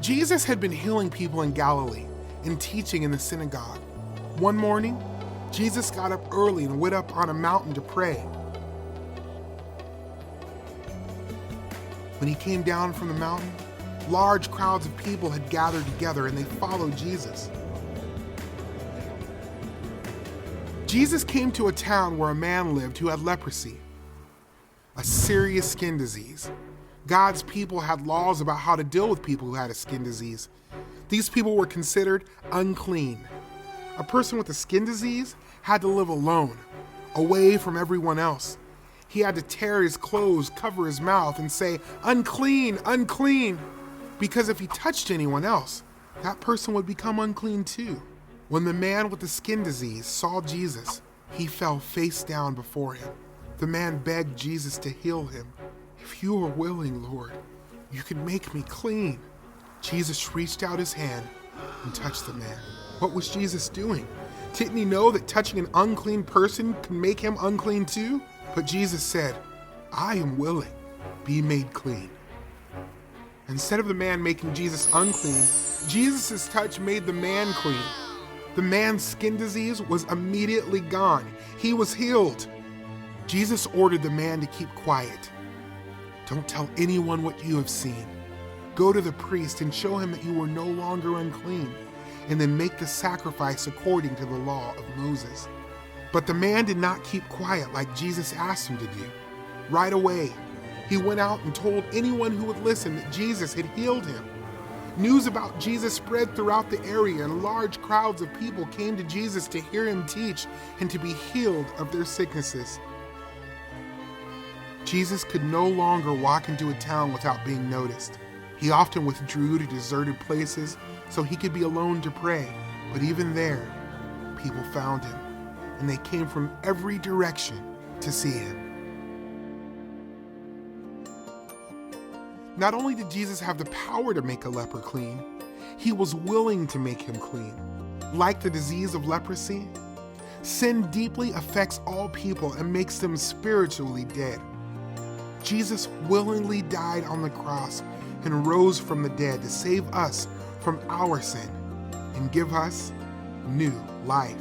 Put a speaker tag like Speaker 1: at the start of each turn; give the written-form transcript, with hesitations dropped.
Speaker 1: Jesus had been healing people in Galilee and teaching in the synagogue. One morning, Jesus got up early and went up on a mountain to pray. When he came down from the mountain, large crowds of people had gathered together and they followed Jesus. Jesus came to a town where a man lived who had leprosy, a serious skin disease. God's people had laws about how to deal with people who had a skin disease. These people were considered unclean. A person with a skin disease had to live alone, away from everyone else. He had to tear his clothes, cover his mouth, and say, "Unclean, unclean," because if he touched anyone else, that person would become unclean too. When the man with the skin disease saw Jesus, he fell face down before him. The man begged Jesus to heal him. "If you are willing, Lord, you can make me clean." Jesus reached out his hand and touched the man. What was Jesus doing? Didn't he know that touching an unclean person can make him unclean too? But Jesus said, "I am willing, be made clean." Instead of the man making Jesus unclean, Jesus' touch made the man clean. The man's skin disease was immediately gone. He was healed. Jesus ordered the man to keep quiet. "Don't tell anyone what you have seen. Go to the priest and show him that you are no longer unclean, and then make the sacrifice according to the law of Moses." But the man did not keep quiet like Jesus asked him to do. Right away, he went out and told anyone who would listen that Jesus had healed him. News about Jesus spread throughout the area, and large crowds of people came to Jesus to hear him teach and to be healed of their sicknesses. Jesus could no longer walk into a town without being noticed. He often withdrew to deserted places so he could be alone to pray. But even there, people found him, and they came from every direction to see him. Not only did Jesus have the power to make a leper clean, he was willing to make him clean. Like the disease of leprosy, sin deeply affects all people and makes them spiritually dead. Jesus willingly died on the cross and rose from the dead to save us from our sin and give us new life.